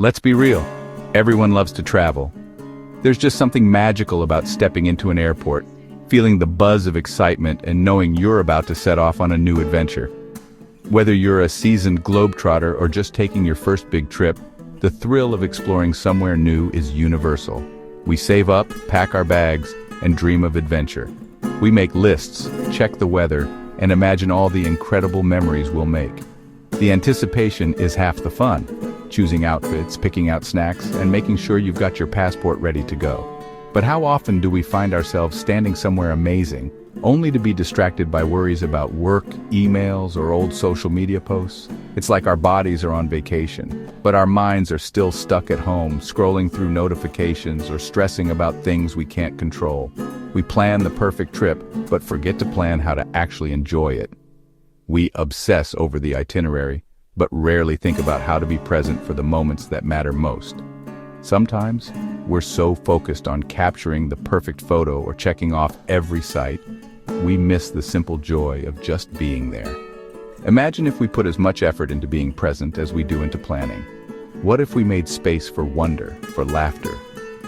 Let's be real. Everyone loves to travel. There's just something magical about stepping into an airport, feeling the buzz of excitement and knowing you're about to set off on a new adventure. Whether you're a seasoned globetrotter or just taking your first big trip, the thrill of exploring somewhere new is universal. We save up, pack our bags, and dream of adventure. We make lists, check the weather, and imagine all the incredible memories we'll make. The anticipation is half the fun. Choosing outfits, picking out snacks, and making sure you've got your passport ready to go. But how often do we find ourselves standing somewhere amazing, only to be distracted by worries about work, emails, or old social media posts? It's like our bodies are on vacation, but our minds are still stuck at home, scrolling through notifications or stressing about things we can't control. We plan the perfect trip, but forget to plan how to actually enjoy it. We obsess over the itinerary, but rarely think about how to be present for the moments that matter most. Sometimes, we're so focused on capturing the perfect photo or checking off every site, we miss the simple joy of just being there. Imagine if we put as much effort into being present as we do into planning. What if we made space for wonder, for laughter,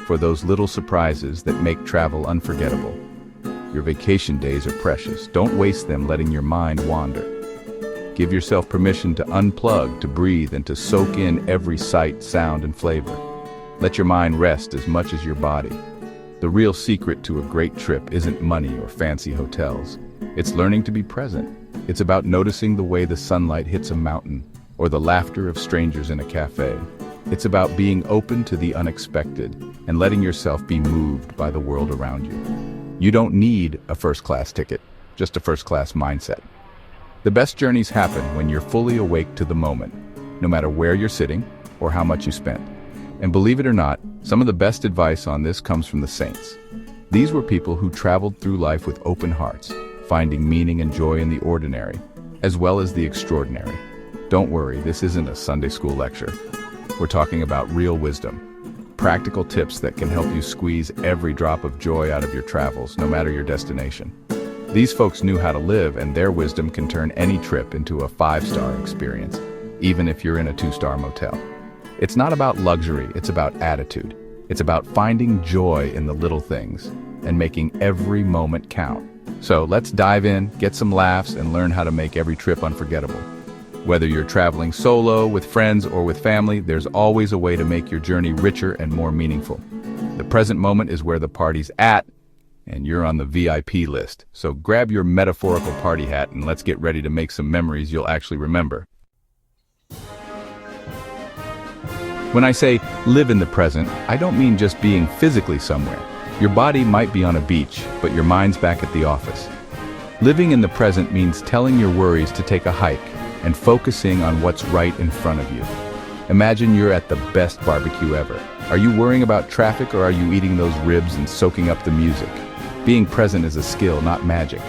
for those little surprises that make travel unforgettable? Your vacation days are precious. Don't waste them letting your mind wander. Give yourself permission to unplug, to breathe, and to soak in every sight, sound, and flavor. Let your mind rest as much as your body. The real secret to a great trip isn't money or fancy hotels. It's learning to be present. It's about noticing the way the sunlight hits a mountain, or the laughter of strangers in a cafe. It's about being open to the unexpected and letting yourself be moved by the world around you. You don't need a first-class ticket, just a first-class mindset. The best journeys happen when you're fully awake to the moment, no matter where you're sitting or how much you spent. And believe it or not, some of the best advice on this comes from the saints. These were people who traveled through life with open hearts, finding meaning and joy in the ordinary, as well as the extraordinary. Don't worry, this isn't a Sunday school lecture. We're talking about real wisdom, practical tips that can help you squeeze every drop of joy out of your travels, no matter your destination. These folks knew how to live, and their wisdom can turn any trip into a 5-star experience, even if you're in a 2-star motel. It's not about luxury, it's about attitude. It's about finding joy in the little things and making every moment count. So let's dive in, get some laughs, and learn how to make every trip unforgettable. Whether you're traveling solo, with friends, or with family, there's always a way to make your journey richer and more meaningful. The present moment is where the party's at, and you're on the VIP list. So grab your metaphorical party hat and let's get ready to make some memories you'll actually remember. When I say live in the present, I don't mean just being physically somewhere. Your body might be on a beach, but your mind's back at the office. Living in the present means telling your worries to take a hike and focusing on what's right in front of you. Imagine you're at the best barbecue ever. Are you worrying about traffic, or are you eating those ribs and soaking up the music? Being present is a skill, not magic.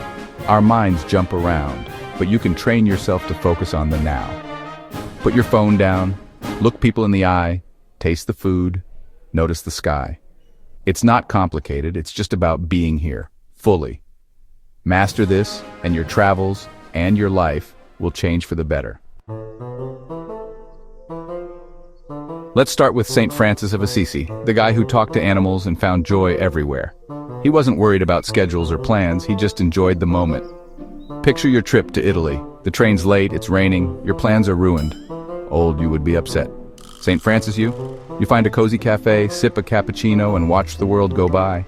Our minds jump around, but you can train yourself to focus on the now. Put your phone down, look people in the eye, taste the food, notice the sky. It's not complicated, it's just about being here, fully. Master this, and your travels and your life will change for the better. Let's start with St. Francis of Assisi, the guy who talked to animals and found joy everywhere. He wasn't worried about schedules or plans, he just enjoyed the moment. Picture your trip to Italy. The train's late, it's raining, your plans are ruined. Old, you would be upset. St. Francis, you find a cozy cafe, sip a cappuccino, and watch the world go by.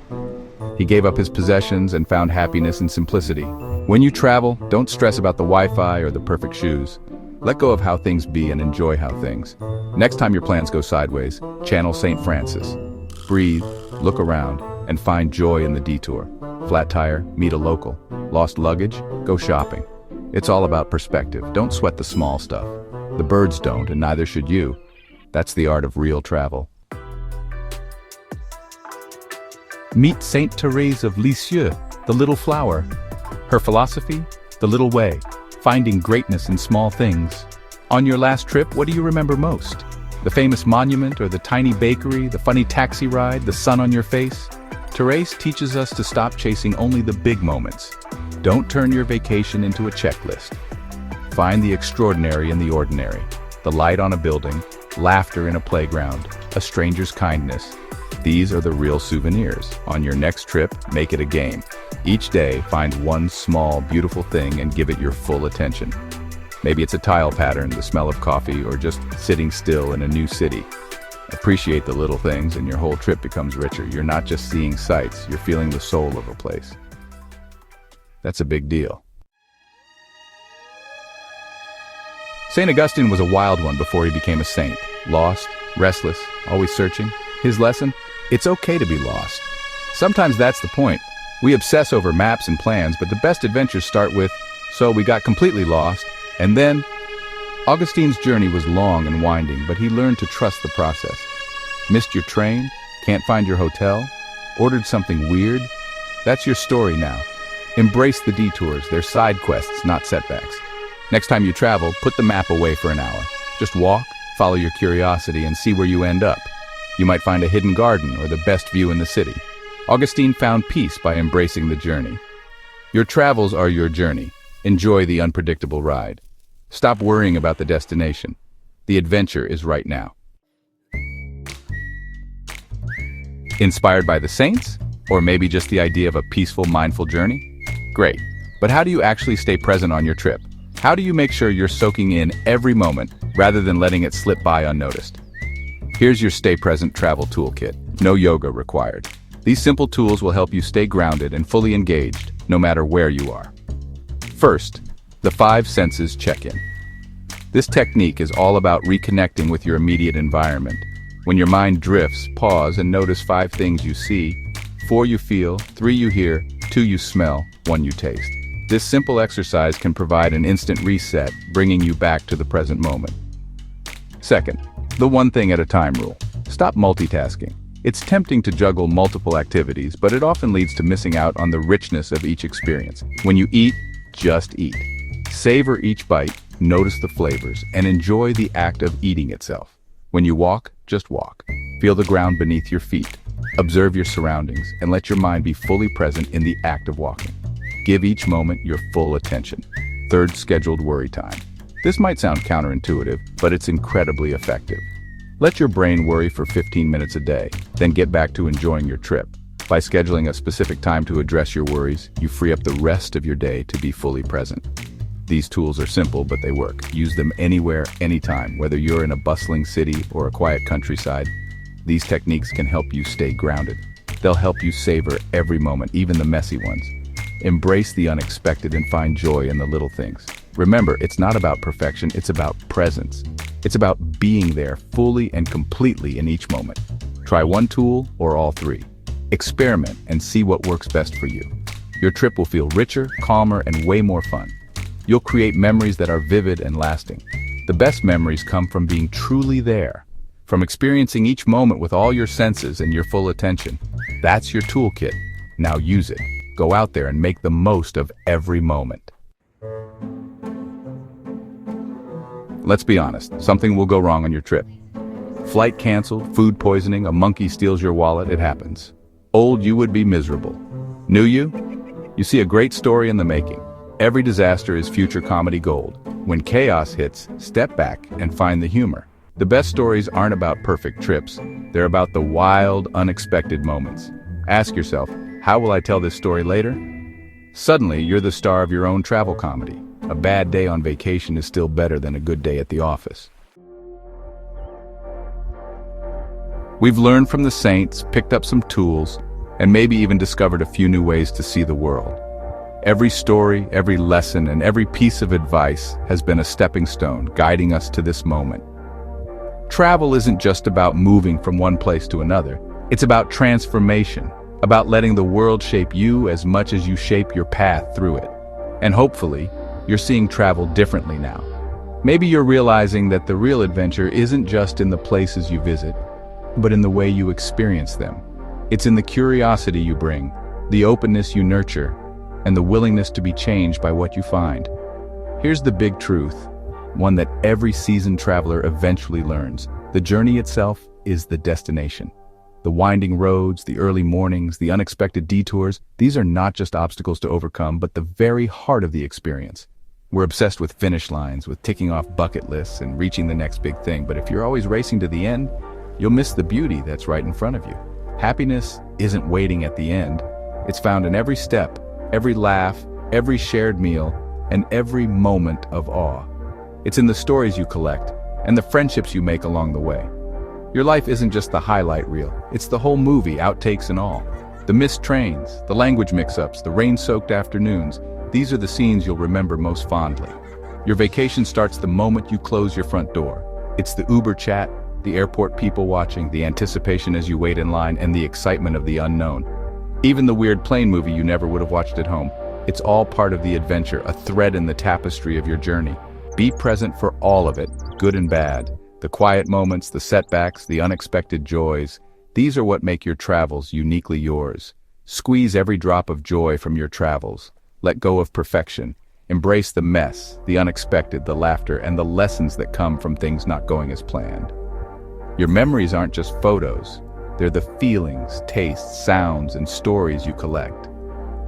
He gave up his possessions and found happiness in simplicity. When you travel, don't stress about the Wi-Fi or the perfect shoes. Let go of how things be and enjoy how things. Next time your plans go sideways, channel St. Francis. Breathe, look around, and find joy in the detour. Flat tire, meet a local. Lost luggage, go shopping. It's all about perspective. Don't sweat the small stuff. The birds don't, and neither should you. That's the art of real travel. Meet Saint Thérèse of Lisieux, the little flower. Her philosophy? The little way, finding greatness in small things. On your last trip, what do you remember most? The famous monument, or the tiny bakery, the funny taxi ride, the sun on your face? Thérèse teaches us to stop chasing only the big moments. Don't turn your vacation into a checklist. Find the extraordinary in the ordinary. The light on a building, laughter in a playground, a stranger's kindness. These are the real souvenirs. On your next trip, make it a game. Each day, find one small, beautiful thing and give it your full attention. Maybe it's a tile pattern, the smell of coffee, or just sitting still in a new city. Appreciate the little things and your whole trip becomes richer. You're not just seeing sights, you're feeling the soul of a place. That's a big deal. St. Augustine was a wild one before he became a saint. Lost, restless, always searching. His lesson? It's okay to be lost. Sometimes that's the point. We obsess over maps and plans, but the best adventures start with, so we got completely lost, and then... Augustine's journey was long and winding, but he learned to trust the process. Missed your train? Can't find your hotel? Ordered something weird? That's your story now. Embrace the detours, they're side quests, not setbacks. Next time you travel, put the map away for an hour. Just walk, follow your curiosity, and see where you end up. You might find a hidden garden or the best view in the city. Augustine found peace by embracing the journey. Your travels are your journey. Enjoy the unpredictable ride. Stop worrying about the destination. The adventure is right now. Inspired by the saints? Or maybe just the idea of a peaceful, mindful journey? Great. But how do you actually stay present on your trip? How do you make sure you're soaking in every moment rather than letting it slip by unnoticed? Here's your Stay Present Travel Toolkit. No yoga required. These simple tools will help you stay grounded and fully engaged, no matter where you are. First, the 5 senses check-in. This technique is all about reconnecting with your immediate environment. When your mind drifts, pause and notice 5 things you see, 4 you feel, 3 you hear, 2 you smell, 1 you taste. This simple exercise can provide an instant reset, bringing you back to the present moment. Second, the one thing at a time rule. Stop multitasking. It's tempting to juggle multiple activities, but it often leads to missing out on the richness of each experience. When you eat, just eat. Savor each bite, notice the flavors, and enjoy the act of eating itself. When you walk, just walk. Feel the ground beneath your feet. Observe your surroundings, and let your mind be fully present in the act of walking. Give each moment your full attention. Third, scheduled worry time. This might sound counterintuitive, but it's incredibly effective. Let your brain worry for 15 minutes a day, then get back to enjoying your trip. By scheduling a specific time to address your worries, you free up the rest of your day to be fully present. These tools are simple, but they work. Use them anywhere, anytime, whether you're in a bustling city or a quiet countryside. These techniques can help you stay grounded. They'll help you savor every moment, even the messy ones. Embrace the unexpected and find joy in the little things. Remember, it's not about perfection, it's about presence. It's about being there fully and completely in each moment. Try one tool or all 3. Experiment and see what works best for you. Your trip will feel richer, calmer, and way more fun. You'll create memories that are vivid and lasting. The best memories come from being truly there, from experiencing each moment with all your senses and your full attention. That's your toolkit. Now use it. Go out there and make the most of every moment. Let's be honest, something will go wrong on your trip. Flight canceled, food poisoning, a monkey steals your wallet, it happens. Old you would be miserable. New you? You see a great story in the making. Every disaster is future comedy gold. When chaos hits, step back and find the humor. The best stories aren't about perfect trips. They're about the wild, unexpected moments. Ask yourself, how will I tell this story later? Suddenly, you're the star of your own travel comedy. A bad day on vacation is still better than a good day at the office. We've learned from the saints, picked up some tools, and maybe even discovered a few new ways to see the world. Every story, every lesson, and every piece of advice has been a stepping stone guiding us to this moment. Travel isn't just about moving from one place to another. It's about transformation, about letting the world shape you as much as you shape your path through it. And hopefully, you're seeing travel differently now. Maybe you're realizing that the real adventure isn't just in the places you visit, but in the way you experience them. It's in the curiosity you bring, the openness you nurture, and the willingness to be changed by what you find. Here's the big truth, one that every seasoned traveler eventually learns. The journey itself is the destination. The winding roads, the early mornings, the unexpected detours, these are not just obstacles to overcome, but the very heart of the experience. We're obsessed with finish lines, with ticking off bucket lists and reaching the next big thing. But if you're always racing to the end, you'll miss the beauty that's right in front of you. Happiness isn't waiting at the end. It's found in every step, every laugh, every shared meal, and every moment of awe. It's in the stories you collect and the friendships you make along the way. Your life isn't just the highlight reel. It's the whole movie, outtakes and all. The missed trains, the language mix-ups, the rain-soaked afternoons. These are the scenes you'll remember most fondly. Your vacation starts the moment you close your front door. It's the Uber chat, the airport people watching, the anticipation as you wait in line, and the excitement of the unknown. Even the weird plane movie you never would have watched at home. It's all part of the adventure, a thread in the tapestry of your journey. Be present for all of it, good and bad. The quiet moments, the setbacks, the unexpected joys. These are what make your travels uniquely yours. Squeeze every drop of joy from your travels. Let go of perfection. Embrace the mess, the unexpected, the laughter, and the lessons that come from things not going as planned. Your memories aren't just photos. They're the feelings, tastes, sounds, and stories you collect.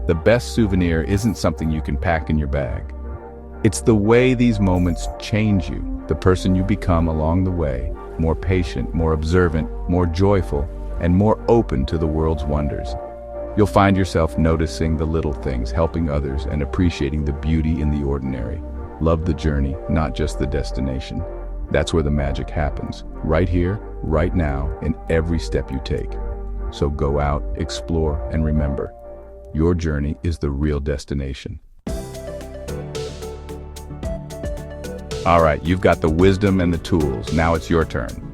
The best souvenir isn't something you can pack in your bag. It's the way these moments change you, the person you become along the way, more patient, more observant, more joyful, and more open to the world's wonders. You'll find yourself noticing the little things, helping others, and appreciating the beauty in the ordinary. Love the journey, not just the destination. That's where the magic happens, right here, right now, in every step you take. So go out, explore, and remember, your journey is the real destination. All right, you've got the wisdom and the tools. Now it's your turn.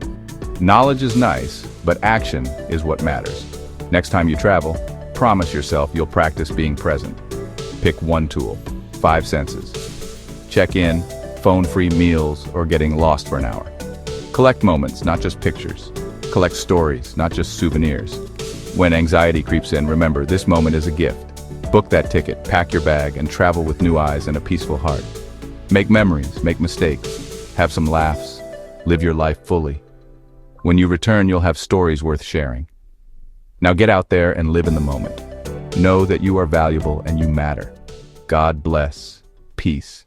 Knowledge is nice, but action is what matters. Next time you travel, promise yourself you'll practice being present. Pick one tool, 5 senses. Check in, phone-free meals, or getting lost for an hour. Collect moments, not just pictures. Collect stories, not just souvenirs. When anxiety creeps in, remember, this moment is a gift. Book that ticket, pack your bag, and travel with new eyes and a peaceful heart. Make memories, make mistakes, have some laughs, live your life fully. When you return, you'll have stories worth sharing. Now get out there and live in the moment. Know that you are valuable and you matter. God bless. Peace.